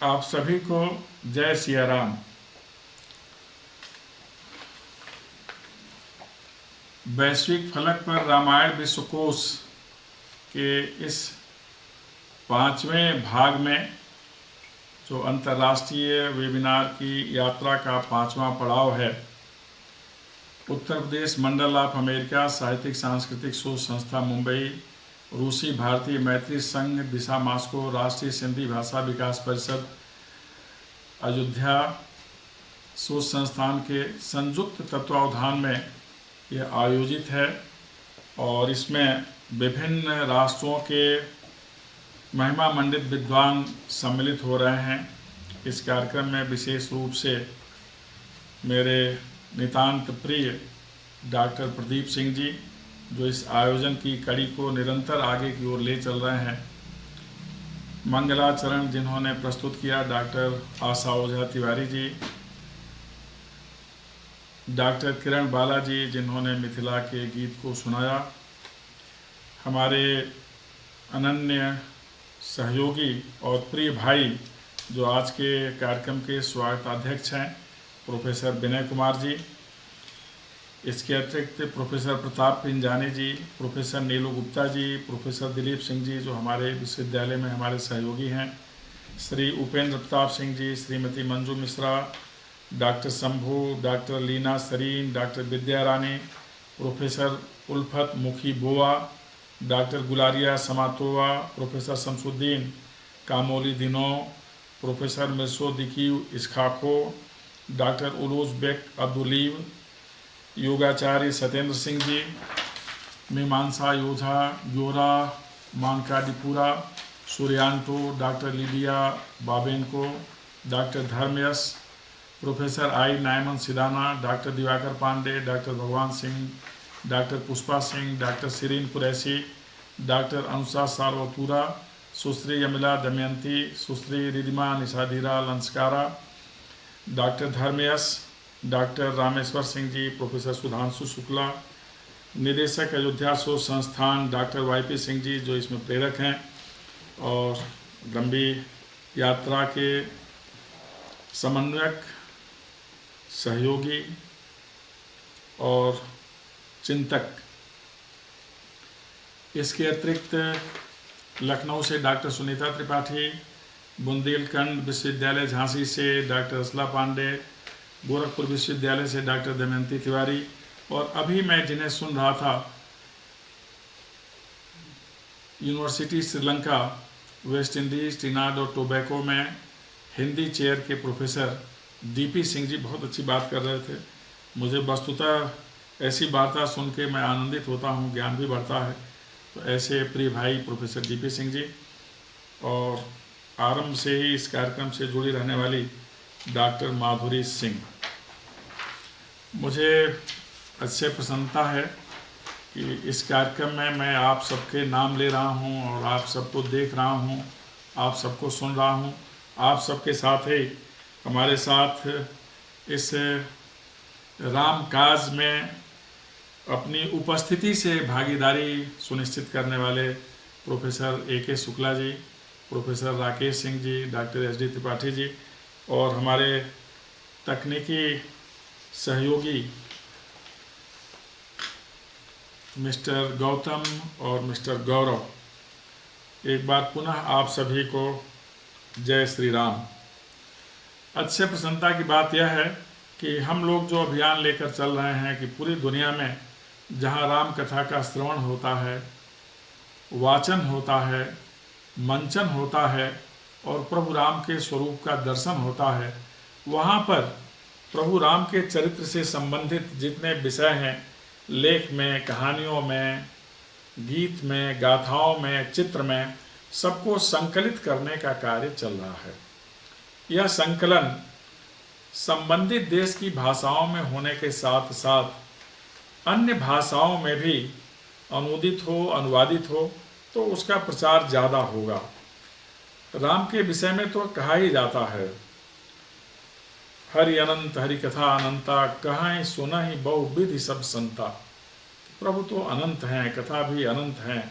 आप सभी को जय सिया राम। वैश्विक फलक पर रामायण विश्वकोश के इस 5वें भाग में जो अंतर्राष्ट्रीय वेबिनार की यात्रा का 5वां पड़ाव है, उत्तर प्रदेश मंडल ऑफ अमेरिका साहित्यिक सांस्कृतिक शोध संस्था मुंबई, रूसी भारतीय मैत्री संघ दिशा मास्को, राष्ट्रीय सिंधी भाषा विकास परिषद अयोध्या शोध संस्थान के संयुक्त तत्वावधान में यह आयोजित है और इसमें विभिन्न राष्ट्रों के महिमा मंडित विद्वान सम्मिलित हो रहे हैं। इस कार्यक्रम में विशेष रूप से मेरे नितांत प्रिय डॉक्टर प्रदीप सिंह जी, जो इस आयोजन की कड़ी को निरंतर आगे की ओर ले चल रहे हैं, मंगलाचरण जिन्होंने प्रस्तुत किया, डॉक्टर आशा ओझा तिवारी जी, डॉक्टर किरण बालाजी जिन्होंने मिथिला के गीत को सुनाया, हमारे अनन्य सहयोगी और प्रिय भाई जो आज के कार्यक्रम के स्वागताध्यक्ष हैं, प्रोफेसर विनय कुमार जी। इसके अतिरिक्त professor Pratap Pinjani ji, professor Neelu Gupta ji, professor Dilip Singh ji जो हमारे विश्वविद्यालय में हमारे सहयोगी हैं, Shri Upendra Pratap Singh ji, Shrimati Manju Mishra, doctor Shambhu, doctor Leena Sareen, doctor Vidya Rani, professor Ulfat Mukhi Bova, doctor Gulariya Samatova, professor Shamsuddin Kamoli Dino, professor Mirsodiq Iskhakov, doctor Ulus Bek Abduliev, Yogacharya Satyendra Singh ji, मीमांसा योझा, Yora Mankadipura, Suryanto, doctor Liliya Babenko, doctor धर्मयश, professor I Nyoman Sedana, doctor Diwakar Pandey, doctor Bhagwan Singh, doctor Pushpa Singh, doctor Sirin Qureshi, doctor Anusha Salwathura, Sushri Yamila Damayanti, Sushri Ridima Nishadhira Lanskara, doctor Dharmayasha, doctor Rameshwar Singh ji, professor Sudhanshu Shukla, निदेशक अयोध्या शोध संस्थान doctor YP Singh ji जो इसमें प्रेरक हैं, और लंबी यात्रा के समन्वयक, सहयोगी और चिंतक। इसके अतिरिक्त लखनऊ से डॉक्टर सुनीता त्रिपाठी, बुंदेलखंड विश्वविद्यालय झांसी से डॉक्टर असला पांडे, गोरखपुर विश्वविद्यालय से डॉक्टर दमयंती तिवारी, और अभी मैं जिन्हें सुन रहा था, university Sri Lanka, West Indies, Trinidad और टोबैको में हिंदी चेयर के प्रोफेसर डीपी सिंह जी बहुत अच्छी बात कर रहे थे। मुझे वस्तुतः ऐसी वार्ता सुन के मैं आनंदित होता हूँ, ज्ञान भी बढ़ता है। तो ऐसे प्रिय भाई प्रोफेसर डीपी सिंह जी, और आरंभ से ही इस कार्यक्रम से जुड़ी रहने वाली डॉक्टर माधुरी सिंह। मुझे अच्छे प्रसन्नता है कि इस कार्यक्रम में मैं आप सबके नाम ले रहा हूं और आप सबको देख रहा हूं, आप सबको सुन रहा हूं। आप सबके साथ ही हमारे साथ इस राम काज में अपनी उपस्थिति से भागीदारी सुनिश्चित करने वाले professor A K. Shukla ji, professor Rakesh Singh ji, doctor SD. Tripathi ji, और हमारे तकनीकी सहयोगी मिस्टर गौतम और मिस्टर गौरव। एक बार पुनः आप सभी को जय श्री राम। अच्छे प्रसन्नता की बात यह है कि हम लोग जो अभियान लेकर चल रहे हैं कि पूरी दुनिया में जहां राम कथा का श्रवण होता है, वाचन होता है, मंचन होता है और प्रभु राम के स्वरूप का दर्शन होता है, वहाँ पर प्रभु राम के चरित्र से संबंधित जितने विषय हैं, लेख में, कहानियों में, गीत में, गाथाओं में, चित्र में, सबको संकलित करने का कार्य चल रहा है। यह संकलन संबंधित देश की भाषाओं में होने के साथ साथ अन्य भाषाओं में भी अनुदित हो, अनुवादित हो, तो उसका प्रचार ज़्यादा होगा। राम के विषय में तो कहा ही जाता है, हरि अनंत हरि कथा अनंता, कहाँ सुना ही बहु विधि सब संता। प्रभु तो अनंत हैं, कथा भी अनंत हैं।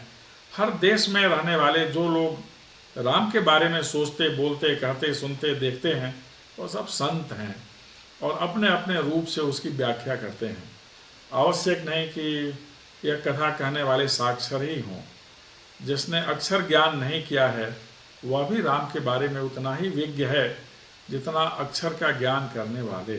हर देश में रहने वाले जो लोग राम के बारे में सोचते, बोलते, कहते, सुनते, देखते हैं, वो सब संत हैं और अपने अपने रूप से उसकी व्याख्या करते हैं। आवश्यक नहीं कि यह कथा कहने वाले साक्षर ही हों। जिसने अक्षर ज्ञान नहीं किया है वह भी राम के बारे में उतना ही विज्ञ है जितना अक्षर का ज्ञान करने वाले,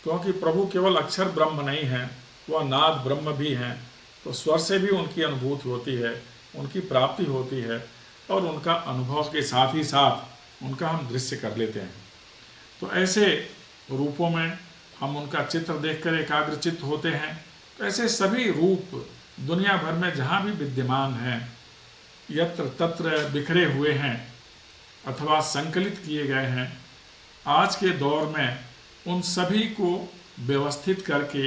क्योंकि प्रभु केवल अक्षर ब्रह्म नहीं हैं, वह नाद ब्रह्म भी हैं। तो स्वर से भी उनकी अनुभूति होती है, उनकी प्राप्ति होती है और उनका अनुभव के साथ ही साथ उनका हम दृश्य कर लेते हैं। तो ऐसे रूपों में हम उनका चित्र देखकर एकाग्रचित्त होते हैं। तो ऐसे सभी रूप दुनिया भर में जहाँ भी विद्यमान हैं, यत्र तत्र बिखरे हुए हैं अथवा संकलित किए गए हैं, आज के दौर में उन सभी को व्यवस्थित करके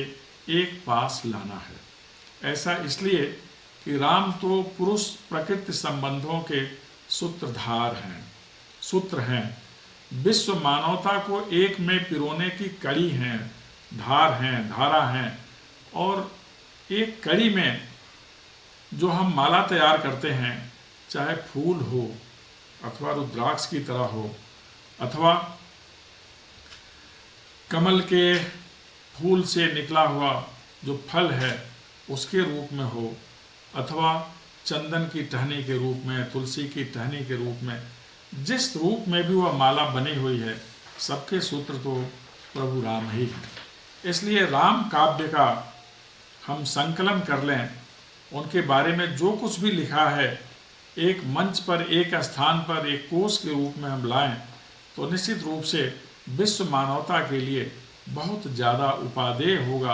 एक पास लाना है। ऐसा इसलिए कि राम तो पुरुष प्रकृति संबंधों के सूत्रधार हैं, सूत्र हैं, विश्व मानवता को एक में पिरोने की कड़ी हैं, धार हैं, धारा हैं। और एक कड़ी में जो हम माला तैयार करते हैं, चाहे फूल हो अथवा रुद्राक्ष की तरह हो, अथवा कमल के फूल से निकला हुआ जो फल है उसके रूप में हो, अथवा चंदन की टहनी के रूप में, तुलसी की टहनी के रूप में, जिस रूप में भी वह माला बनी हुई है, सबके सूत्र तो प्रभु राम ही हैं। इसलिए राम काव्य का हम संकलन कर लें, उनके बारे में जो कुछ भी लिखा है एक मंच पर, एक स्थान पर, एक कोश के रूप में हम लाएं, तो निश्चित रूप से विश्व मानवता के लिए बहुत ज़्यादा उपादेय होगा,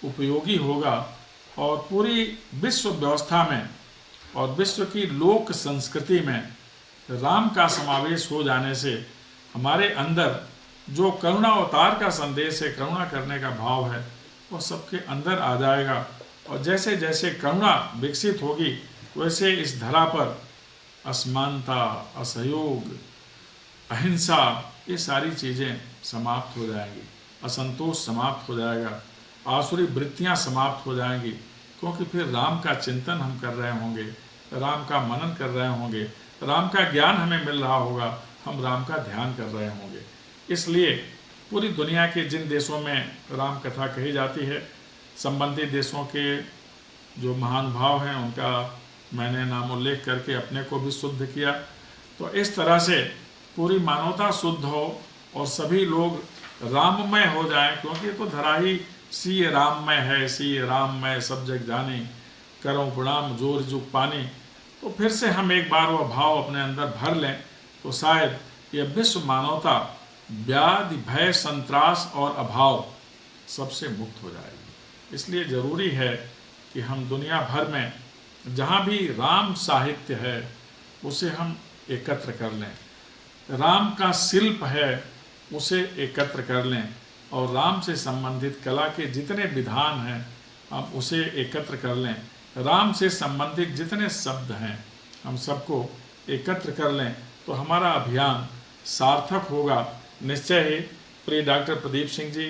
उपयोगी होगा। और पूरी विश्व व्यवस्था में और विश्व की लोक संस्कृति में राम का समावेश हो जाने से हमारे अंदर जो करुणा अवतार का संदेश है, करुणा करने का भाव है, वह सबके अंदर आ जाएगा। और जैसे जैसे करुणा विकसित होगी वैसे इस धरा पर असमानता, असहयोग, अहिंसा, ये सारी चीज़ें समाप्त हो जाएंगी, असंतोष समाप्त हो जाएगा, आसुरी वृत्तियाँ समाप्त हो जाएंगी, क्योंकि फिर राम का चिंतन हम कर रहे होंगे, राम का मनन कर रहे होंगे, राम का ज्ञान हमें मिल रहा होगा, हम राम का ध्यान कर रहे होंगे। इसलिए पूरी दुनिया के जिन देशों में राम कथा कही जाती है, संबंधित देशों के जो महान भाव हैं उनका मैंने नाम उल्लेख करके अपने को भी शुद्ध किया। तो इस तरह से पूरी मानवता शुद्ध हो और सभी लोग राममय हो जाएं, क्योंकि तो धरा ही सी राममय है, सी राममय सब जग जाने, करो प्रणाम जोर जुग पानी। तो फिर से हम एक बार वह भाव अपने अंदर भर लें तो शायद यह विश्व मानवता व्याधि, भय, संत्रास और अभाव सबसे मुक्त हो जाएगी। इसलिए ज़रूरी है कि हम दुनिया भर में जहाँ भी राम साहित्य है उसे हम एकत्र कर लें, राम का शिल्प है उसे एकत्र कर लें, और राम से संबंधित कला के जितने विधान हैं हम उसे एकत्र कर लें, राम से संबंधित जितने शब्द हैं हम सबको एकत्र कर लें, तो हमारा अभियान सार्थक होगा निश्चय ही। प्रिय डॉक्टर प्रदीप सिंह जी,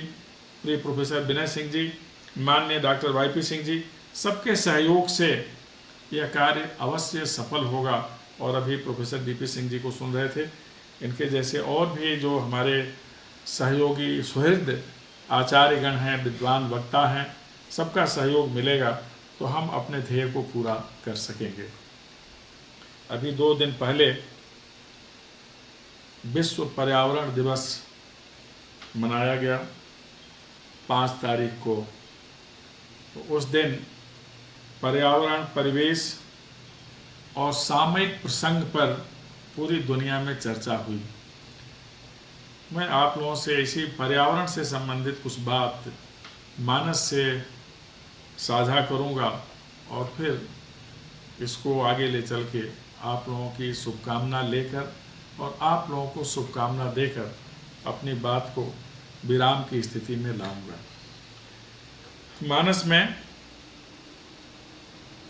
प्रिय प्रोफेसर विनय सिंह जी, माननीय डॉक्टर वाईपी सिंह जी, सबके सहयोग से यह कार्य अवश्य सफल होगा। और अभी प्रोफेसर डीपी सिंह जी को सुन रहे थे, इनके जैसे और भी जो हमारे सहयोगी सुहृद आचार्यगण हैं, विद्वान वक्ता हैं, सबका सहयोग मिलेगा तो हम अपने ध्येय को पूरा कर सकेंगे। अभी 2 दिन पहले विश्व पर्यावरण दिवस मनाया गया 5 तारीख को। तो उस दिन पर्यावरण, परिवेश और सामयिक प्रसंग पर पूरी दुनिया में चर्चा हुई। मैं आप लोगों से इसी पर्यावरण से संबंधित कुछ बात मानस से साझा करूंगा और फिर इसको आगे ले चल के आप लोगों की शुभकामना लेकर और आप लोगों को शुभकामना देकर अपनी बात को विराम की स्थिति में लाऊंगा। मानस में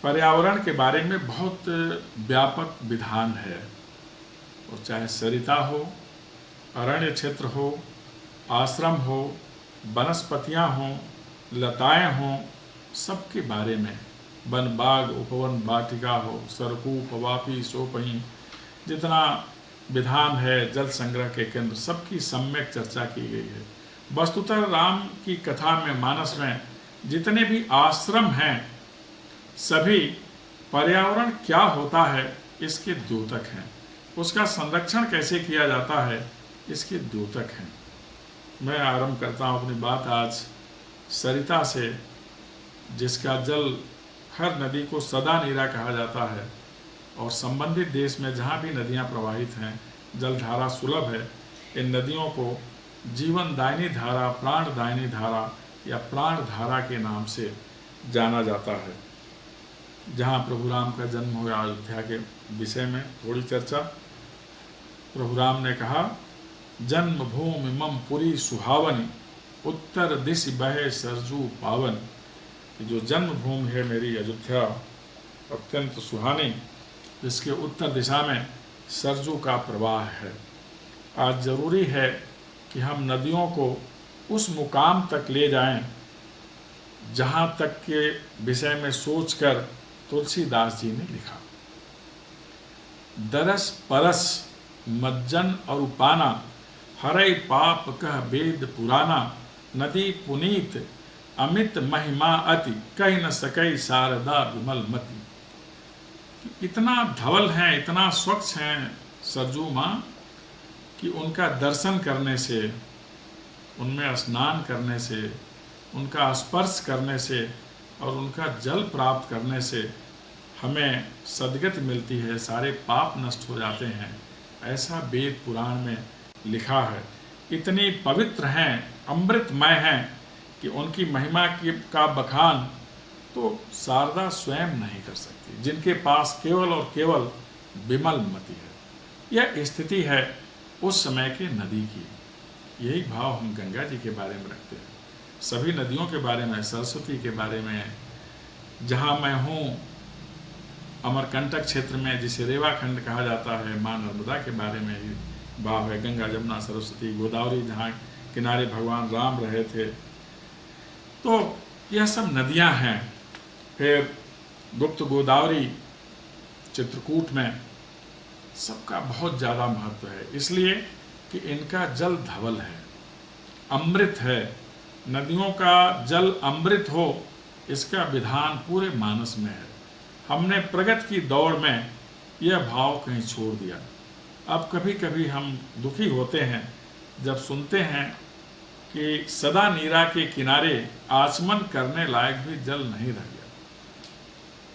पर्यावरण के बारे में बहुत व्यापक विधान है, और चाहे सरिता हो, अरण्य क्षेत्र हो, आश्रम हो, वनस्पतियाँ हों, लताएं हों, सबके बारे में, वन बाग उपवन वाटिका हो, सरकूप वापी सोपही, जितना विधान है जल संग्रह के केंद्र, सबकी सम्यक चर्चा की गई है। वस्तुतः राम की कथा में, मानस में जितने भी आश्रम हैं, सभी पर्यावरण क्या होता है इसके द्योतक हैं, उसका संरक्षण कैसे किया जाता है इसके द्योतक हैं। मैं आरंभ करता हूँ अपनी बात आज सरिता से, जिसका जल हर नदी को सदा नीरा कहा जाता है, और संबंधित देश में जहाँ भी नदियाँ प्रवाहित हैं जलधारा सुलभ है। इन नदियों को जीवनदायिनी धारा, प्राणदायिनी धारा या प्राण धारा के नाम से जाना जाता है। जहाँ प्रभु राम का जन्म हुआ, अयोध्या के विषय में थोड़ी चर्चा। प्रभु राम ने कहा, जन्मभूमि मम पुरी सुहावनी, उत्तर दिश बहे सरजू पावन। कि जो जन्मभूमि है मेरी अयोध्या अत्यंत सुहानी, जिसके उत्तर दिशा में सरजू का प्रवाह है। आज जरूरी है कि हम नदियों को उस मुकाम तक ले जाएं जहाँ तक के विषय में सोचकर तुलसीदास जी ने लिखा। दरस परस मज्जन और उपाना, हरै पाप कह वेद पुराना। नदी पुनीत अमित महिमा अति, कह न सकई शारदा विमल मति। इतना धवल हैं, इतना स्वच्छ हैं सरजू माँ कि उनका दर्शन करने से, उनमें स्नान करने से, उनका स्पर्श करने से और उनका जल प्राप्त करने से हमें सद्गति मिलती है, सारे पाप नष्ट हो जाते हैं। ऐसा वेद पुराण में लिखा है। इतनी पवित्र हैं, अमृतमय हैं कि उनकी महिमा का बखान तो शारदा स्वयं नहीं कर सकती, जिनके पास केवल और केवल विमल मति है। यह स्थिति है उस समय के नदी की। यही भाव हम गंगा जी के बारे में रखते हैं, सभी नदियों के बारे में, सरस्वती के बारे में। जहाँ मैं हूँ अमरकंटक क्षेत्र में, जिसे रेवाखंड कहा जाता है, माँ नर्मदा के बारे में ही भाव है। गंगा, जमुना, सरस्वती, गोदावरी, जहाँ किनारे भगवान राम रहे थे। तो यह सब नदियाँ हैं। फिर गुप्त गोदावरी चित्रकूट में, सबका बहुत ज़्यादा महत्व है, इसलिए कि इनका जल धवल है, अमृत है। नदियों का जल अमृत हो, इसका विधान पूरे मानस में है। हमने प्रगति की दौड़ में यह भाव कहीं छोड़ दिया। अब कभी कभी हम दुखी होते हैं जब सुनते हैं कि सदा नीरा के किनारे आचमन करने लायक भी जल नहीं रह गया।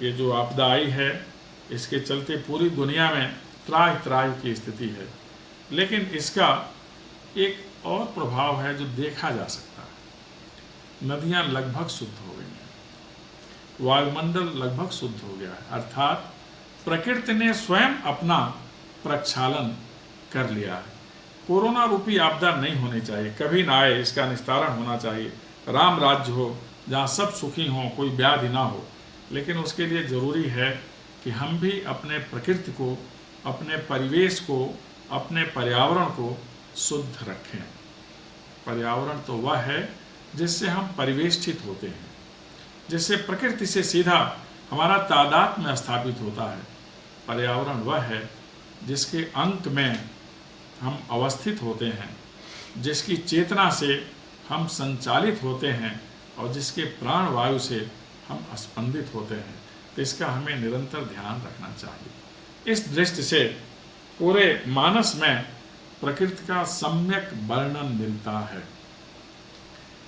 ये जो आपदा आई है, इसके चलते पूरी दुनिया में त्राहि त्राहि की स्थिति है। लेकिन इसका एक और प्रभाव है जो देखा जा सकता है। नदियाँ लगभग शुद्ध हो गई हैं, वायुमंडल लगभग शुद्ध हो गया है, अर्थात प्रकृति ने स्वयं अपना प्रक्षालन कर लिया है। कोरोना रूपी आपदा नहीं होनी चाहिए, कभी ना आए, इसका निस्तारण होना चाहिए। राम राज्य हो जहाँ सब सुखी हों, कोई व्याधि ना हो। लेकिन उसके लिए ज़रूरी है कि हम भी अपने प्रकृति को, अपने परिवेश को, अपने पर्यावरण को शुद्ध रखें। पर्यावरण तो वह है जिससे हम परिवेष्टित होते हैं, जिससे प्रकृति से सीधा हमारा तादात्म्य स्थापित होता है। पर्यावरण वह है जिसके अंक में हम अवस्थित होते हैं, जिसकी चेतना से हम संचालित होते हैं और जिसके प्राण वायु से हम स्पंदित होते हैं। तो इसका हमें निरंतर ध्यान रखना चाहिए। इस दृष्टि से पूरे मानस में प्रकृति का सम्यक वर्णन मिलता है।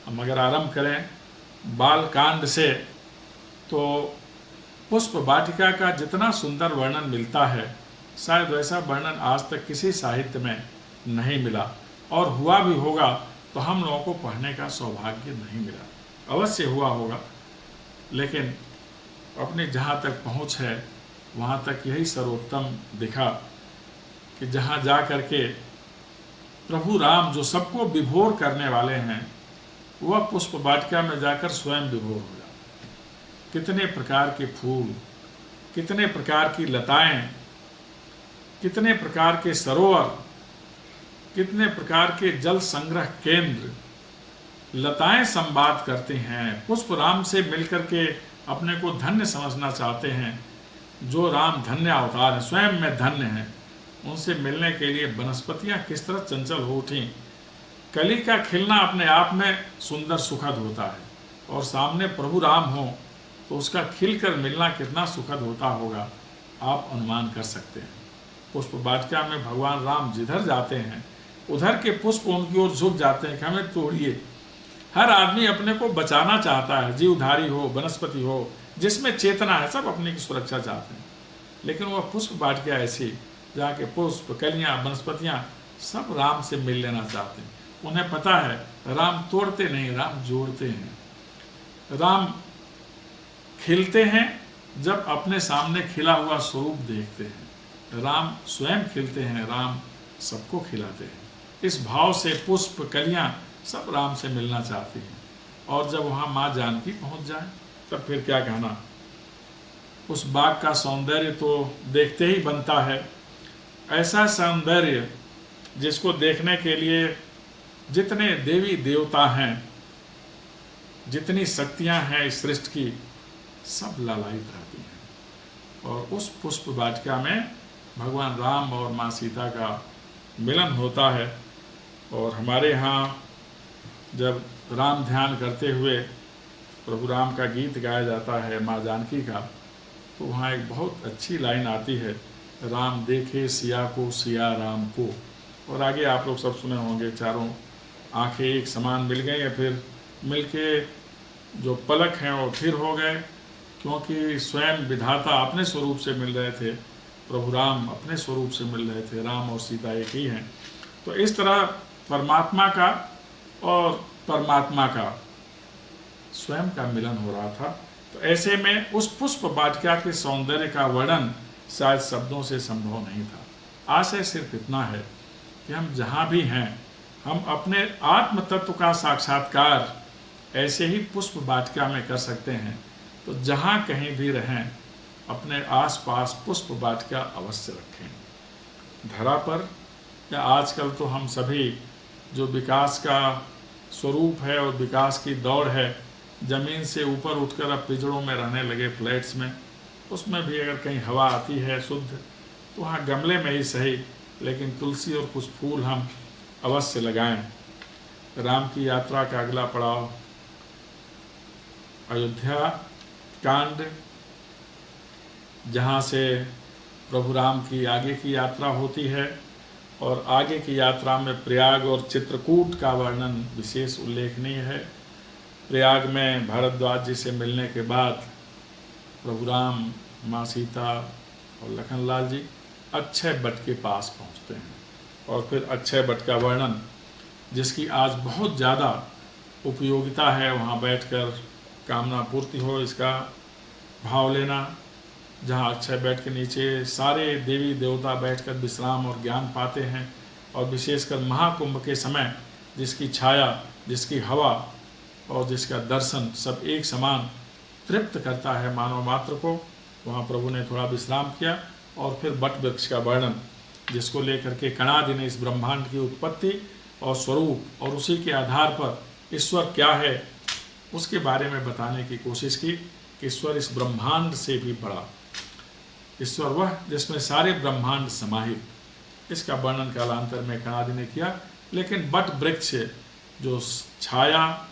हम अगर आरंभ करें बालकांड से, तो पुष्प वाटिका का जितना सुंदर वर्णन मिलता है, शायद वैसा वर्णन आज तक किसी साहित्य में नहीं मिला, और हुआ भी होगा तो हम लोगों को पढ़ने का सौभाग्य नहीं मिला। अवश्य हुआ होगा, लेकिन अपनी जहाँ तक पहुँच है वहाँ तक यही सर्वोत्तम दिखा कि जहाँ जा कर के प्रभु राम जो सबको विभोर करने वाले हैं, वह पुष्प वाटिका में जाकर स्वयं विभोर हो जाते। कितने प्रकार के फूल, कितने प्रकार की लताएं, कितने प्रकार के सरोवर, कितने प्रकार के जल संग्रह केंद्र। लताएं संवाद करते हैं, पुष्प राम से मिलकर के अपने को धन्य समझना चाहते हैं। जो राम धन्य अवतार है, स्वयं में धन्य है, उनसे मिलने के लिए वनस्पतियाँ किस तरह चंचल हो उठी। कली का खिलना अपने आप में सुंदर सुखद होता है, और सामने प्रभु राम हो तो उसका खिलकर मिलना कितना सुखद होता होगा, आप अनुमान कर सकते हैं। पुष्प वाटिका में भगवान राम जिधर जाते हैं उधर के पुष्प उनकी ओर झुक जाते हैं कि हमें तोड़िए। हर आदमी अपने को बचाना चाहता है, जीवधारी हो, वनस्पति हो, जिसमें चेतना है, सब अपने की सुरक्षा चाहते हैं। लेकिन वह पुष्प वाटिका ऐसी जहाँ के पुष्प, कलियाँ, वनस्पतियाँ सब राम से मिल लेना चाहते हैं। उन्हें पता है राम तोड़ते नहीं, राम जोड़ते हैं। राम खिलते हैं जब अपने सामने खिला हुआ स्वरूप देखते हैं। राम स्वयं खिलते हैं, राम सबको खिलाते हैं। इस भाव से पुष्प, कलियां सब राम से मिलना चाहती हैं। और जब वहाँ माँ जानकी पहुँच जाए तब फिर क्या कहना। उस बाग का सौंदर्य तो देखते ही बनता है। ऐसा सौंदर्य जिसको देखने के लिए जितने देवी देवता हैं, जितनी शक्तियां हैं इस सृष्टि की, सब लालायित रहती हैं। और उस पुष्प वाटिका में भगवान राम और माँ सीता का मिलन होता है। और हमारे यहाँ जब राम ध्यान करते हुए प्रभु राम का गीत गाया जाता है माँ जानकी का, तो वहाँ एक बहुत अच्छी लाइन आती है, राम देखे सिया को, सिया राम को। और आगे आप लोग सब सुने होंगे, चारों आंखें एक समान मिल गई, या फिर मिलके जो पलक हैं वो फिर हो गए, क्योंकि स्वयं विधाता अपने स्वरूप से मिल रहे थे, प्रभु राम अपने स्वरूप से मिल रहे थे। राम और सीता एक ही हैं। तो इस तरह परमात्मा का और परमात्मा का स्वयं का मिलन हो रहा था। तो ऐसे में उस पुष्प वाटिका के सौंदर्य का वर्णन शायद शब्दों से संभव नहीं था। आशय सिर्फ इतना है कि हम जहाँ भी हैं, हम अपने आत्म तत्व का साक्षात्कार ऐसे ही पुष्प वाटिका में कर सकते हैं। तो जहाँ कहीं भी रहें, अपने आसपास पुष्प वाटिका अवश्य रखें। धरा पर या आजकल तो हम सभी जो विकास का स्वरूप है और विकास की दौड़ है, ज़मीन से ऊपर उठकर अब पिजड़ों में रहने लगे, फ्लैट्स में, उसमें भी अगर कहीं हवा आती है शुद्ध, तो वहाँ गमले में ही सही, लेकिन तुलसी और कुछ फूल हम अवश्य लगाएं। राम की यात्रा का अगला पड़ाव अयोध्या कांड, जहाँ से प्रभु राम की आगे की यात्रा होती है। और आगे की यात्रा में प्रयाग और चित्रकूट का वर्णन विशेष उल्लेखनीय है। प्रयाग में भारद्वाज जी से मिलने के बाद प्रभु राम, माँ सीता और लखनलाल जी अक्षय वट के पास पहुँचते हैं। और फिर अक्षय वट का वर्णन, जिसकी आज बहुत ज़्यादा उपयोगिता है, वहाँ बैठकर कामना पूर्ति हो इसका भाव लेना, जहाँ अक्षय वट के नीचे सारे देवी देवता बैठकर विश्राम और ज्ञान पाते हैं। और विशेषकर महाकुंभ के समय जिसकी छाया, जिसकी हवा और जिसका दर्शन सब एक समान तृप्त करता है मानव मात्र को, वहाँ प्रभु ने थोड़ा विश्राम किया। और फिर वट वृक्ष का वर्णन, जिसको लेकर के कणादि ने इस ब्रह्मांड की उत्पत्ति और स्वरूप और उसी के आधार पर ईश्वर क्या है उसके बारे में बताने की कोशिश की कि ईश्वर इस ब्रह्मांड से भी बड़ा, ईश्वर वह जिसमें सारे ब्रह्मांड समाहित, इसका वर्णन कालांतर में कणादि ने किया। लेकिन वट वृक्ष जो छाया,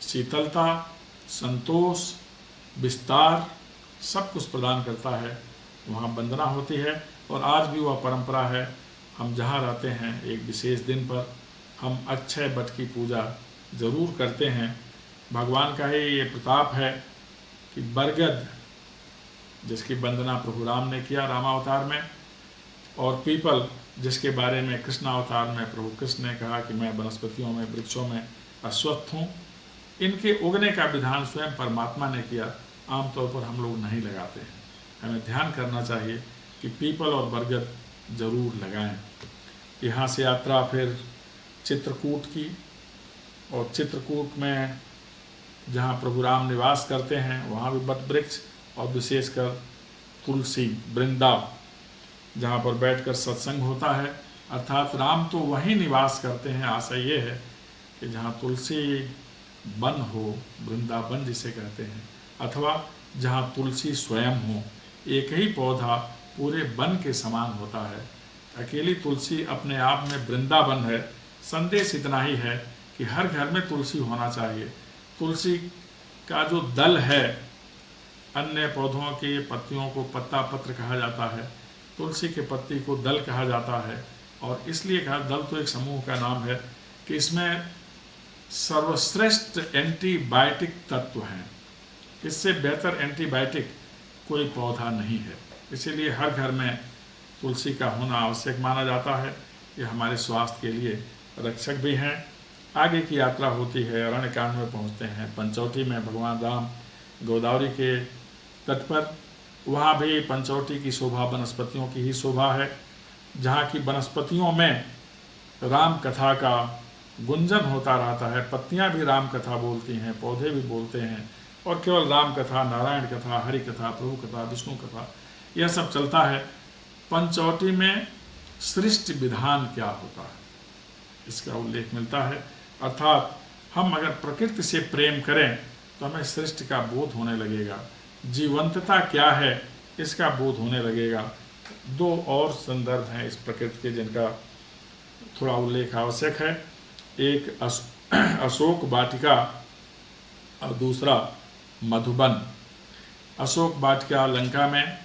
शीतलता, संतोष, विस्तार सब कुछ प्रदान करता है, वहाँ वंदना होती है। और आज भी वह परंपरा है, हम जहाँ रहते हैं एक विशेष दिन पर हम अक्षय वट की पूजा जरूर करते हैं। भगवान का ही ये प्रताप है कि बरगद, जिसकी वंदना प्रभु राम ने किया रामावतार में, और पीपल, जिसके बारे में कृष्णावतार में प्रभु कृष्ण ने कहा कि मैं वनस्पतियों में, वृक्षों में अस्वस्थ हूँ, इनके उगने का विधान स्वयं परमात्मा ने किया। आमतौर पर हम लोग नहीं लगाते हैं। हमें ध्यान करना चाहिए कि पीपल और बरगद जरूर लगाएं। यहाँ से यात्रा फिर चित्रकूट की, और चित्रकूट में जहाँ प्रभु राम निवास करते हैं वहाँ भी वट वृक्ष और विशेषकर तुलसी वृंदावन, जहाँ पर बैठकर सत्संग होता है। अर्थात राम तो वहीं निवास करते हैं। आशय ये है कि जहाँ तुलसी वन हो, वृंदावन जिसे कहते हैं, अथवा जहाँ तुलसी स्वयं हो, एक ही पौधा पूरे वन के समान होता है। अकेली तुलसी अपने आप में वृंदावन है। संदेश इतना ही है कि हर घर में तुलसी होना चाहिए। तुलसी का जो दल है, अन्य पौधों के पत्तियों को पत्ता पत्र कहा जाता है, तुलसी के पत्ती को दल कहा जाता है। और इसलिए कहा, दल तो एक समूह का नाम है, कि इसमें सर्वश्रेष्ठ एंटीबायोटिक तत्व हैं। इससे बेहतर एंटीबायोटिक कोई पौधा नहीं है। इसीलिए हर घर में तुलसी का होना आवश्यक माना जाता है। ये हमारे स्वास्थ्य के लिए रक्षक भी हैं। आगे की यात्रा होती है, अरण्य कांड में पहुँचते हैं। पंचवटी में भगवान राम गोदावरी के तट पर, वहाँ भी पंचवटी की शोभा वनस्पतियों की ही शोभा है, जहाँ की वनस्पतियों में राम कथा का गुंजन होता रहता है। पत्तियाँ भी राम कथा बोलती हैं, पौधे भी बोलते हैं, और केवल राम कथा, नारायण कथा, हरि कथा, प्रभु कथा, विष्णु कथा, यह सब चलता है। पंचवटी में सृष्टि विधान क्या होता है, इसका उल्लेख मिलता है। अर्थात हम अगर प्रकृति से प्रेम करें तो हमें सृष्टि का बोध होने लगेगा, जीवंतता क्या है इसका बोध होने लगेगा। दो और संदर्भ हैं इस प्रकृति के जिनका थोड़ा उल्लेख आवश्यक है। एक अशोक वाटिका और दूसरा मधुबन। अशोक वाटिका लंका में,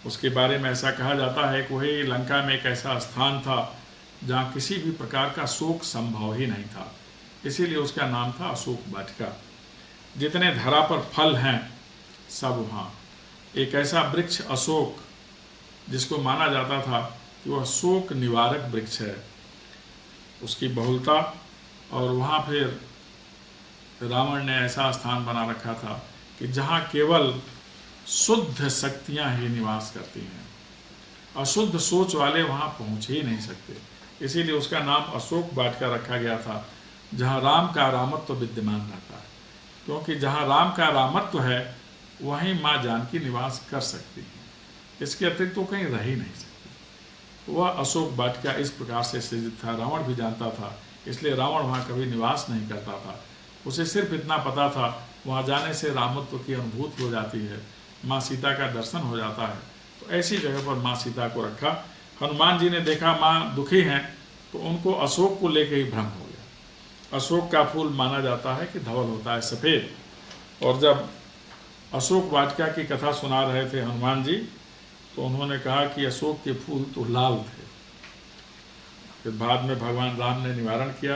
उसके बारे में ऐसा कहा जाता है कि वही लंका में एक ऐसा स्थान था जहाँ किसी भी प्रकार का शोक संभव ही नहीं था, इसीलिए उसका नाम था अशोक वाटिका। जितने धरा पर फल हैं सब वहाँ। एक ऐसा वृक्ष अशोक जिसको माना जाता था कि वह शोक निवारक वृक्ष है, उसकी बहुलता। और वहाँ फिर रावण ने ऐसा स्थान बना रखा था कि जहाँ केवल शुद्ध शक्तियाँ ही निवास करती हैं, अशुद्ध सोच वाले वहाँ पहुँच ही नहीं सकते। इसीलिए उसका नाम अशोक वाटिका रखा गया था, जहाँ राम का रामत्व विद्यमान रहता है। क्योंकि जहाँ राम का रामत्व है वहीं माँ जानकी निवास कर सकती है, इसके अतिरिक्त तो कहीं रह ही नहीं सकती। वह अशोक वाटिका इस प्रकार से सृजित था, रावण भी जानता था, इसलिए रावण वहाँ कभी निवास नहीं करता था। उसे सिर्फ इतना पता था, वहाँ जाने से रामत्व की अनुभूति हो जाती है, माँ सीता का दर्शन हो जाता है। तो ऐसी जगह पर माँ सीता को रखा। हनुमान जी ने देखा माँ दुखी हैं, तो उनको अशोक को लेकर ही भ्रम हो गया। अशोक का फूल माना जाता है कि धवल होता है, सफ़ेद। और जब अशोक वाटिका की कथा सुना रहे थे हनुमान जी, तो उन्होंने कहा कि अशोक के फूल तो लाल थे। फिर बाद में भगवान राम ने निवारण किया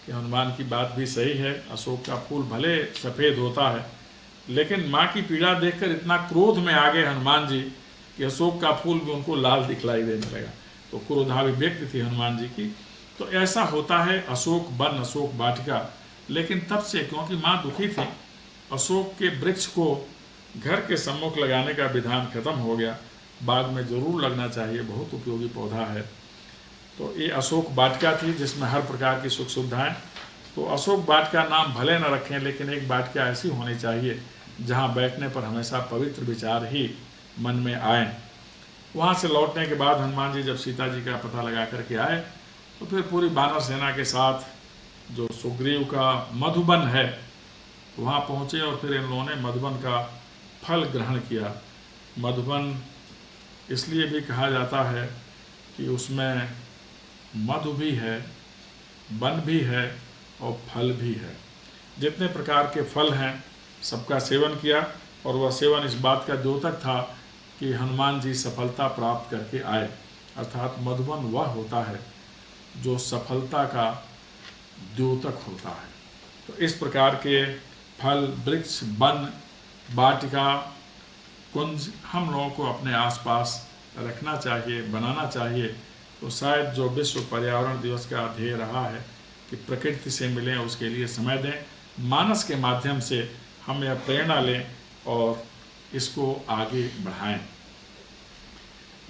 कि हनुमान की बात भी सही है, अशोक का फूल भले सफ़ेद होता है, लेकिन माँ की पीड़ा देखकर इतना क्रोध में आ गए हनुमान जी कि अशोक का फूल भी उनको लाल दिखलाई देने लगा। तो क्रोधाभिव्यक्ति थी हनुमान जी की। तो ऐसा होता है अशोक वन, अशोक वाटिका। लेकिन तब से क्योंकि माँ दुखी थी, अशोक के वृक्ष को घर के सम्मुख लगाने का विधान खत्म हो गया। बाद में जरूर लगना चाहिए, बहुत उपयोगी पौधा है। तो ये अशोक वाटिका थी जिसमें हर प्रकार की सुख सुविधाएं। तो अशोक वाटिका नाम भले न रखें, लेकिन एक वाटिका ऐसी होनी चाहिए जहाँ बैठने पर हमेशा पवित्र विचार ही मन में आए। वहाँ से लौटने के बाद हनुमान जी जब सीता जी का पता लगा करके आए, तो फिर पूरी वानर सेना के साथ जो सुग्रीव का मधुबन है वहाँ पहुँचे, और फिर इन लोगों ने मधुबन का फल ग्रहण किया। मधुबन इसलिए भी कहा जाता है कि उसमें मधु भी है, वन भी है और फल भी है। जितने प्रकार के फल हैं सबका सेवन किया, और वह सेवन इस बात का द्योतक था कि हनुमान जी सफलता प्राप्त करके आए। अर्थात मधुबन वह होता है जो सफलता का द्योतक होता है। तो इस प्रकार के फल, वृक्ष, वन, वाटिका, कुंज हम लोगों को अपने आसपास रखना चाहिए, बनाना चाहिए। तो शायद जो विश्व पर्यावरण दिवस का ध्येय रहा है कि प्रकृति से मिलें, उसके लिए समय दें। मानस के माध्यम से हम यह प्रेरणा लें और इसको आगे बढ़ाएं।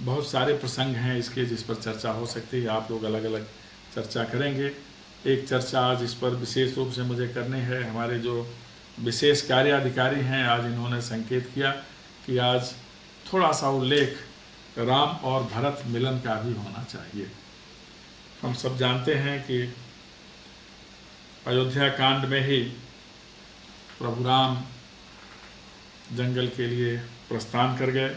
बहुत सारे प्रसंग हैं इसके जिस पर चर्चा हो सकती है, आप लोग अलग अलग चर्चा करेंगे। एक चर्चा आज इस पर विशेष रूप से मुझे करनी है। हमारे जो विशेष कार्याधिकारी हैं, आज इन्होंने संकेत किया कि आज थोड़ा सा उल्लेख राम और भरत मिलन का भी होना चाहिए। हम सब जानते हैं कि अयोध्या कांड में ही प्रभु राम जंगल के लिए प्रस्थान कर गए।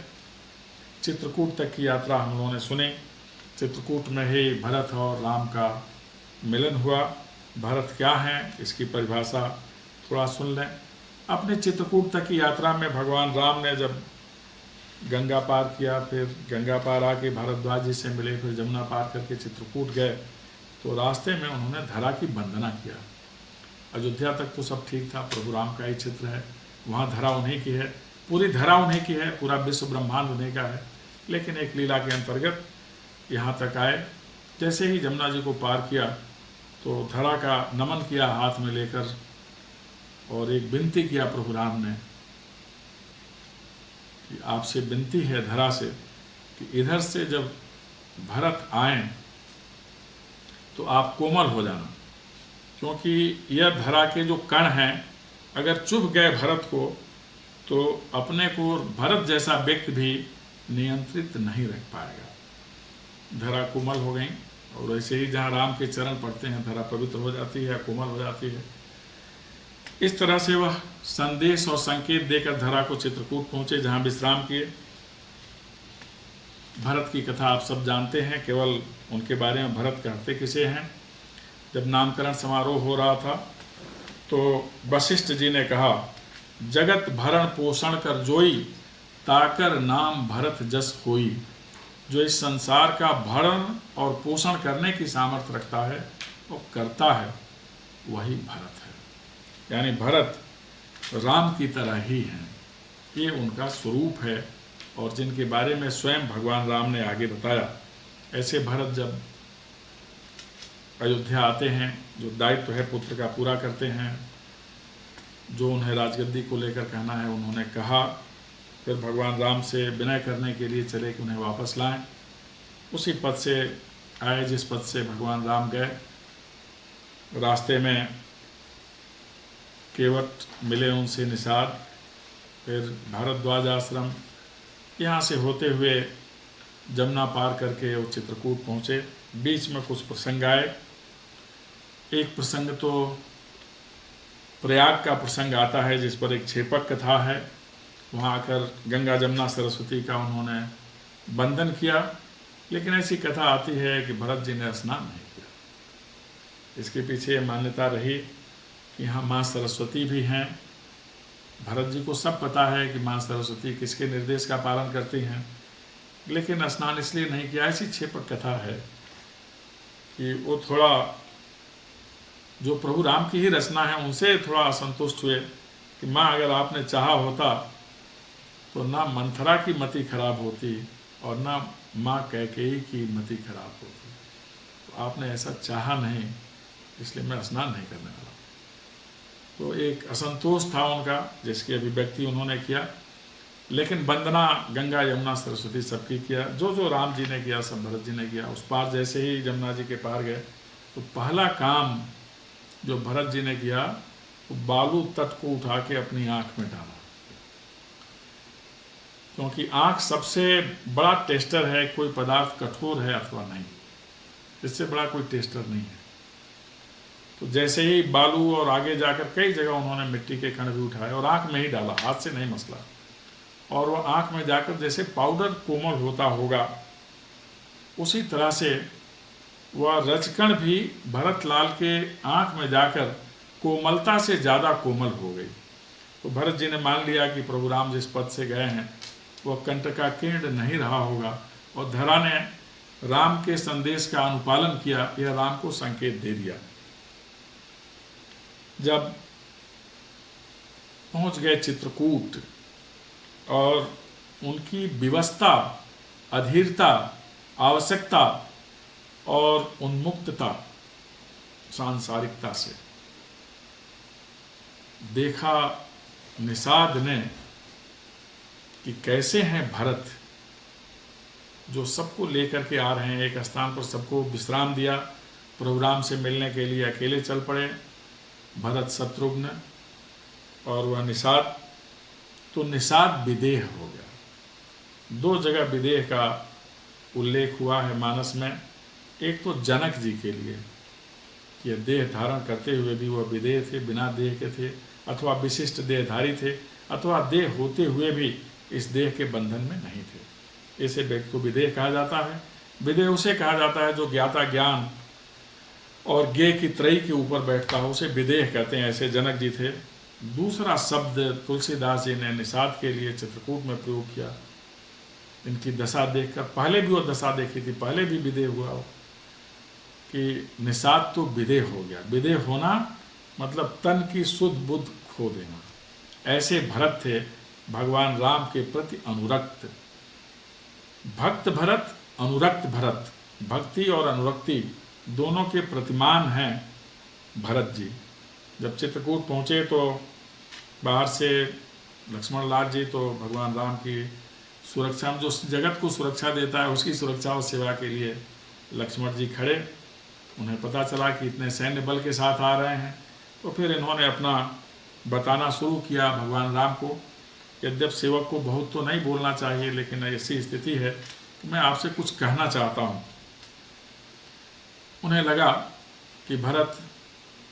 चित्रकूट तक की यात्रा हम लोगों ने सुनी। चित्रकूट में ही भरत और राम का मिलन हुआ। भरत क्या हैं इसकी परिभाषा थोड़ा सुन लें। अपने चित्रकूट तक की यात्रा में भगवान राम ने जब गंगा पार किया, फिर गंगा पार आके भारद्वाज जी से मिले, फिर जमुना पार करके चित्रकूट गए, तो रास्ते में उन्होंने धरा की वंदना किया। अयोध्या तक तो सब ठीक था, प्रभु राम का ही चित्र है, वहाँ धरा उन्हीं की है, पूरी धरा उन्हीं की है, पूरा विश्व ब्रह्मांड उन्हीं का है। लेकिन एक लीला के अंतर्गत यहाँ तक आए। जैसे ही जमुना जी को पार किया तो धरा का नमन किया हाथ में लेकर, और एक विनती किया प्रभु राम ने कि आपसे विनती है धरा से कि इधर से जब भरत आए तो आप कोमल हो जाना, क्योंकि यह धरा के जो कण हैं अगर चुभ गए भरत को तो अपने को भरत जैसा व्यक्ति भी नियंत्रित नहीं रख पाएगा। धरा कोमल हो गई, और ऐसे ही जहाँ राम के चरण पड़ते हैं धरा पवित्र हो जाती है, कोमल हो जाती है। इस तरह से वह संदेश और संकेत देकर धरा को चित्रकूट पहुँचे, जहाँ विश्राम किए। भरत की कथा आप सब जानते हैं, केवल उनके बारे में भरत कहते किसे हैं। जब नामकरण समारोह हो रहा था तो वशिष्ठ जी ने कहा, जगत भरण पोषण कर जोई, ताकर नाम भरत जस होई। जो इस संसार का भरण और पोषण करने की सामर्थ्य रखता है और करता है, वही भरत है। यानी भरत राम की तरह ही हैं, ये उनका स्वरूप है, और जिनके बारे में स्वयं भगवान राम ने आगे बताया। ऐसे भरत जब अयोध्या आते हैं, जो दायित्व है पुत्र का पूरा करते हैं, जो उन्हें राजगद्दी को लेकर कहना है उन्होंने कहा। फिर भगवान राम से विनय करने के लिए चले कि उन्हें वापस लाएं। उसी पद से आए जिस पद से भगवान राम गए। रास्ते में केवट मिले उनसे निषाद, फिर भारद्वाज आश्रम, यहाँ से होते हुए जमुना पार करके वो चित्रकूट पहुँचे। बीच में कुछ प्रसंग आए। एक प्रसंग तो प्रयाग का प्रसंग आता है, जिस पर एक छेपक कथा है। वहाँ आकर गंगा जमुना सरस्वती का उन्होंने वंदन किया, लेकिन ऐसी कथा आती है कि भरत जी ने स्नान नहीं किया। इसके पीछे मान्यता रही कि यहाँ माँ सरस्वती भी हैं। भरत जी को सब पता है कि माँ सरस्वती किसके निर्देश का पालन करती हैं, लेकिन स्नान इसलिए नहीं किया। ऐसी छेपक कथा है कि वो थोड़ा जो प्रभु राम की ही रचना है उनसे थोड़ा असंतुष्ट हुए कि माँ अगर आपने चाहा होता तो ना मंथरा की मति खराब होती और ना माँ कैकेयी की मति खराब होती, तो आपने ऐसा चाहा नहीं, इसलिए मैं स्नान नहीं करने वाला। तो एक असंतोष था उनका, जिसकी अभिव्यक्ति उन्होंने किया। लेकिन वंदना गंगा यमुना सरस्वती सबकी किया, जो जो राम जी ने किया सब भरत जी ने किया। उस पार जैसे ही जमुना जी के पार गए तो पहला काम जो भरत जी ने किया वो बालू तट को उठा के अपनी आँख में डाला, क्योंकि आँख सबसे बड़ा टेस्टर है। कोई पदार्थ कठोर है अथवा नहीं, इससे बड़ा कोई टेस्टर नहीं है। तो जैसे ही बालू और आगे जाकर कई जगह उन्होंने मिट्टी के कण भी उठाए और आँख में ही डाला, हाथ से नहीं मसला। और वह आँख में जाकर जैसे पाउडर कोमल होता होगा, उसी तरह से वह रजकण भी भरत लाल के आँख में जाकर कोमलता से ज़्यादा कोमल हो गई। तो भरत जी ने मान लिया कि प्रभु राम जिस पद से गए हैं वह कंटकाकीर्ण नहीं रहा होगा, और धरा ने राम के संदेश का अनुपालन किया, यह राम को संकेत दे दिया। जब पहुंच गए चित्रकूट और उनकी विवशता, अधीरता, आवश्यकता और उन्मुक्तता, सांसारिकता से देखा निषाद ने कि कैसे हैं भरत, जो सबको लेकर के आ रहे हैं। एक स्थान पर सबको विश्राम दिया, प्रभु राम से मिलने के लिए अकेले चल पड़े भरत, शत्रुघ्न और वह निषाद। तो निषाद विदेह हो गया। दो जगह विदेह का उल्लेख हुआ है मानस में। एक तो जनक जी के लिए कि यह देह धारण करते हुए भी वह विदेह थे, बिना देह के थे, अथवा विशिष्ट देहधारी थे, अथवा देह होते हुए भी इस देह के बंधन में नहीं थे। ऐसे व्यक्ति को विदेह कहा जाता है। विदेह उसे कहा जाता है जो ज्ञाता ज्ञान और ज्ञेय की त्रयी के ऊपर बैठता हो, उसे विदेह कहते हैं। ऐसे जनक जी थे। दूसरा शब्द तुलसीदास जी ने निषाद के लिए चित्रकूट में प्रयोग किया। इनकी दशा देखकर, पहले भी वो दशा देखी थी, पहले भी विदेह हुआ हो कि निषाद तो विदेह हो गया। विदेह होना मतलब तन की शुद्ध बुद्ध खो देना। ऐसे भरत थे, भगवान राम के प्रति अनुरक्त। भक्त भरत, अनुरक्त भरत, भक्ति और अनुरक्ति दोनों के प्रतिमान हैं भरत जी। जब चित्रकूट पहुँचे तो बाहर से लक्ष्मण लाल जी तो भगवान राम की सुरक्षा में, जो जगत को सुरक्षा देता है, उसकी सुरक्षा और सेवा के लिए लक्ष्मण जी खड़े। उन्हें पता चला कि इतने सैन्य बल के साथ आ रहे हैं, तो फिर इन्होंने अपना बताना शुरू किया भगवान राम को। यद्यप सेवक को बहुत तो नहीं बोलना चाहिए, लेकिन ऐसी स्थिति है कि मैं आपसे कुछ कहना चाहता हूँ। उन्हें लगा कि भरत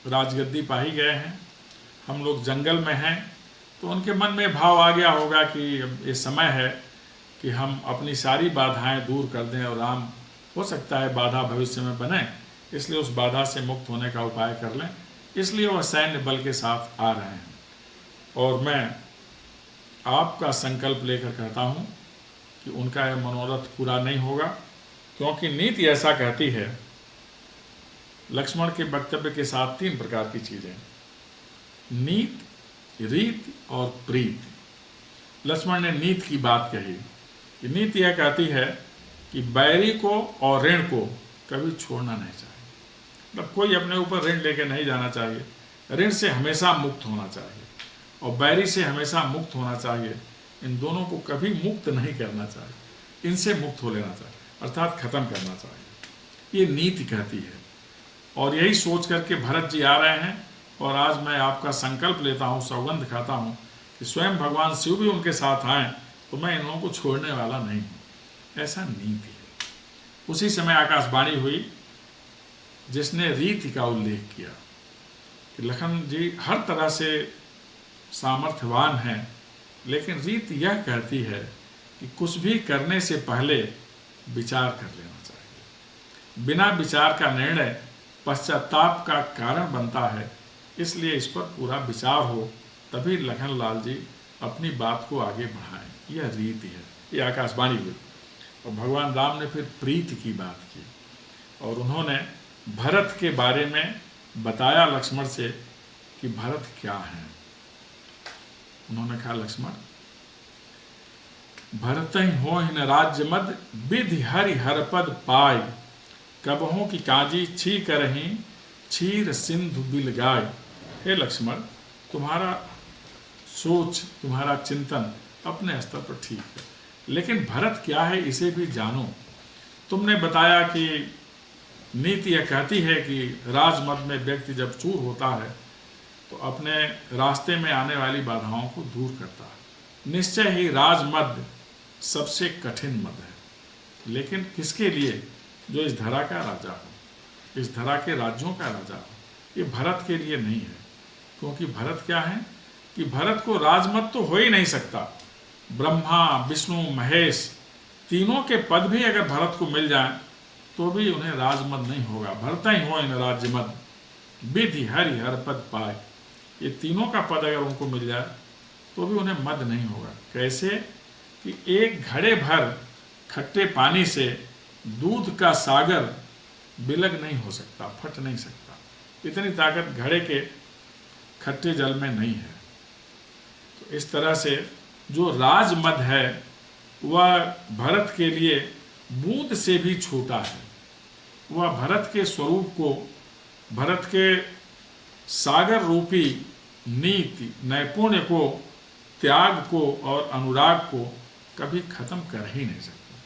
राजगद्दी पा ही गए हैं, हम लोग जंगल में हैं, तो उनके मन में भाव आ गया होगा कि अब ये समय है कि हम अपनी सारी बाधाएं दूर कर दें, और राम हो सकता है बाधा भविष्य में बने, इसलिए उस बाधा से मुक्त होने का उपाय कर लें। इसलिए वह सैन्य बल के साथ आ रहे हैं। और मैं आपका संकल्प लेकर कहता हूँ कि उनका यह मनोरथ पूरा नहीं होगा, क्योंकि नीति ऐसा कहती है। लक्ष्मण के वक्तव्य के साथ 3 प्रकार की चीज़ें, नीत, रीत और प्रीत। लक्ष्मण ने नीत की बात कही कि नीति यह कहती है कि बैरी को और ऋण को कभी छोड़ना नहीं चाहिए। मतलब कोई अपने ऊपर ऋण लेके नहीं जाना चाहिए, ऋण से हमेशा मुक्त होना चाहिए और बैरी से हमेशा मुक्त होना चाहिए। इन दोनों को कभी मुक्त नहीं करना चाहिए, इनसे मुक्त हो लेना चाहिए, अर्थात खत्म करना चाहिए। ये नीति कहती है। और यही सोच करके भरत जी आ रहे हैं। और आज मैं आपका संकल्प लेता हूँ, सौगंध खाता हूँ कि स्वयं भगवान शिव भी उनके साथ आएँ तो मैं इन लोगों को छोड़ने वाला नहीं हूँ। ऐसा नीति है। उसी समय आकाशवाणी हुई जिसने रीति का उल्लेख किया कि लखन जी हर तरह से सामर्थ्यवान हैं, लेकिन रीति यह कहती है कि कुछ भी करने से पहले विचार कर लेना चाहिए। बिना विचार का निर्णय पश्चाताप का कारण बनता है, इसलिए इस पर पूरा विचार हो, तभी लखन लाल जी अपनी बात को आगे बढ़ाएं। यह रीति है। ये आकाशवाणी हुई। और भगवान राम ने फिर प्रीति की बात की और उन्होंने भरत के बारे में बताया लक्ष्मण से कि भरत क्या है। उन्होंने कहा, लक्ष्मण, भरत ही हो न राज्य मद, विधि हरि हरपद पाय, कबहों की काजी छी करही, क्षीर सिंधु बिल गाय। हे लक्ष्मण, तुम्हारा सोच, तुम्हारा चिंतन अपने स्तर पर ठीक है, लेकिन भरत क्या है इसे भी जानो। तुमने बताया कि नीति यह कहती है कि राजमद में व्यक्ति जब चूर होता है तो अपने रास्ते में आने वाली बाधाओं को दूर करता है। निश्चय ही राजमद सबसे कठिन मद है, लेकिन किसके लिए? जो इस धरा का राजा हो, इस धरा के राज्यों का राजा हो। ये भरत के लिए नहीं है, क्योंकि भरत क्या है कि भरत को राजमद तो हो ही नहीं सकता। ब्रह्मा, विष्णु, महेश तीनों के पद भी अगर भरत को मिल जाए तो भी उन्हें राजमद नहीं होगा। भरत ही हो इन राज्यमद, विधि हरि हर पद पाए। ये तीनों का पद अगर उनको मिल जाए तो भी उन्हें मद नहीं होगा। कैसे कि एक घड़े भर खट्टे पानी से दूध का सागर बिलग नहीं हो सकता, फट नहीं सकता। इतनी ताकत घड़े के खट्टे जल में नहीं है। तो इस तरह से जो राजमद है वह भरत के लिए बूंद से भी छोटा है। वह भरत के स्वरूप को, भरत के सागर रूपी नीति, नैपुण्य को, त्याग को और अनुराग को कभी खत्म कर ही नहीं सकता,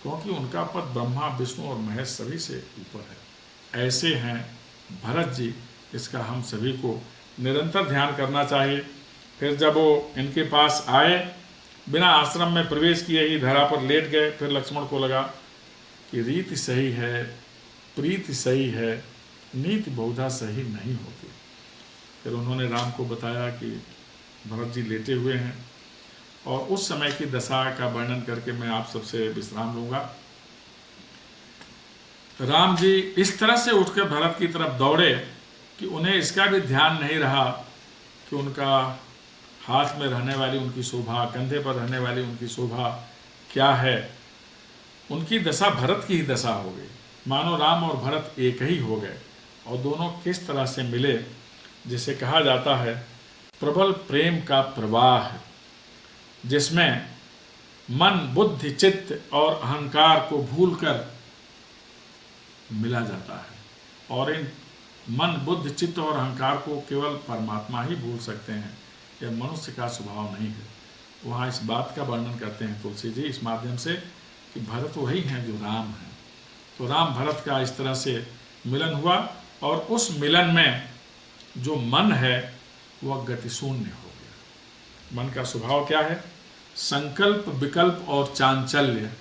क्योंकि उनका पद ब्रह्मा, विष्णु और महेश सभी से ऊपर है। ऐसे हैं भरत जी, इसका हम सभी को निरंतर ध्यान करना चाहिए। फिर जब वो इनके पास आए, बिना आश्रम में प्रवेश किए ही धरा पर लेट गए। फिर लक्ष्मण को लगा कि रीति सही है, प्रीति सही है, नीति बहुधा सही नहीं होती। फिर उन्होंने राम को बताया कि भरत जी लेटे हुए हैं, और उस समय की दशा का वर्णन करके मैं आप सबसे विश्राम लूँगा। राम जी इस तरह से उठकर भरत की तरफ दौड़े कि उन्हें इसका भी ध्यान नहीं रहा कि उनका हाथ में रहने वाली उनकी शोभा, कंधे पर रहने वाली उनकी शोभा क्या है। उनकी दशा भरत की ही दशा हो गई, मानो राम और भरत एक ही हो गए। और दोनों किस तरह से मिले, जिसे कहा जाता है प्रबल प्रेम का प्रवाह, जिसमें मन बुद्धि चित्त और अहंकार को भूलकर मिला जाता है। और इन मन बुद्धि चित्त और अहंकार को केवल परमात्मा ही भूल सकते हैं, यह मनुष्य का स्वभाव नहीं है। वहाँ इस बात का वर्णन करते हैं तुलसी जी इस माध्यम से कि भरत वही हैं जो राम हैं। तो राम भरत का इस तरह से मिलन हुआ, और उस मिलन में जो मन है वह गतिशून्य हो गया। मन का स्वभाव क्या है? संकल्प, विकल्प और चांचल्य,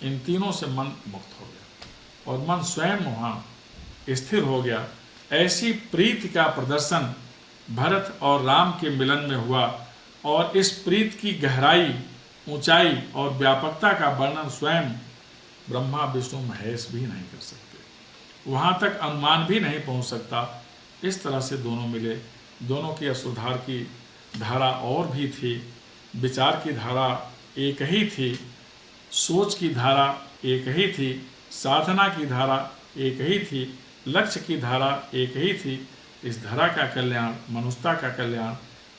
इन तीनों से मन मुक्त हो गया और मन स्वयं वहाँ स्थिर हो गया। ऐसी प्रीति का प्रदर्शन भरत और राम के मिलन में हुआ, और इस प्रीति की गहराई, ऊंचाई और व्यापकता का वर्णन स्वयं ब्रह्मा विष्णु महेश भी नहीं कर सकते, वहाँ तक अनुमान भी नहीं पहुँच सकता। इस तरह से दोनों मिले। दोनों की असुधार की धारा और भी थी, विचार की धारा एक ही थी, सोच की धारा एक ही थी, साधना की धारा एक ही थी, लक्ष्य की धारा एक ही थी। इस धारा का कल्याण, मनुष्यता का कल्याण,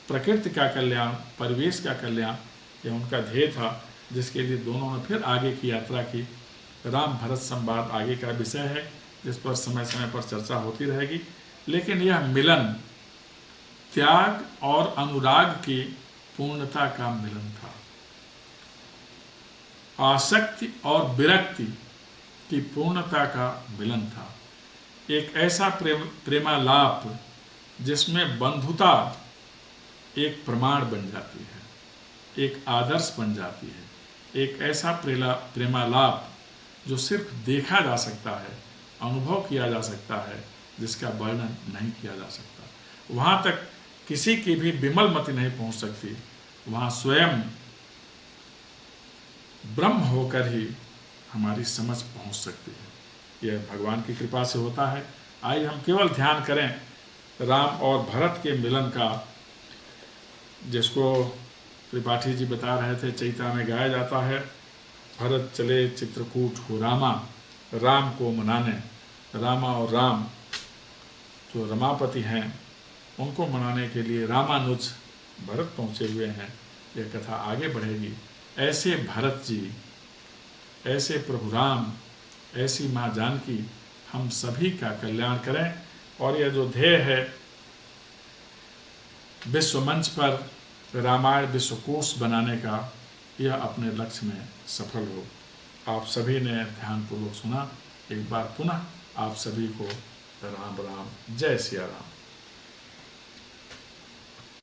प्रकृति का कल्याण, परिवेश का कल्याण, यह उनका ध्येय था, जिसके लिए दोनों ने फिर आगे की यात्रा की। राम भरत संवाद आगे का विषय है, जिस पर समय समय पर चर्चा होती रहेगी। लेकिन यह मिलन त्याग और अनुराग की पूर्णता का मिलन था, आसक्ति और विरक्ति की पूर्णता का मिलन था। एक ऐसा प्रेमालाप जिसमें बंधुता एक प्रमाण बन जाती है, एक आदर्श बन जाती है। एक ऐसा प्रेमालाप जो सिर्फ देखा जा सकता है, अनुभव किया जा सकता है, जिसका वर्णन नहीं किया जा सकता। वहाँ तक किसी की भी विमल मति नहीं पहुँच सकती। वहाँ स्वयं ब्रह्म होकर ही हमारी समझ पहुँच सकती है। यह भगवान की कृपा से होता है। आइए हम केवल ध्यान करें राम और भरत के मिलन का, जिसको त्रिपाठी जी बता रहे थे, चैता में गाया जाता है। भरत चले चित्रकूट हो रामा, राम को मनाने। रामा और राम जो रमापति हैं, उनको मनाने के लिए रामानुज भरत पहुँचे हुए हैं। यह कथा आगे बढ़ेगी। ऐसे भरत जी, ऐसे प्रभु राम, ऐसी माँ जानकी हम सभी का कल्याण करें। और यह जो ध्येय है विश्व मंच पर रामायण विश्वकोश बनाने का, यह अपने लक्ष्य में सफल हो। आप सभी ने ध्यानपूर्वक सुना। एक बार पुनः आप सभी को राम राम, जय सिया राम।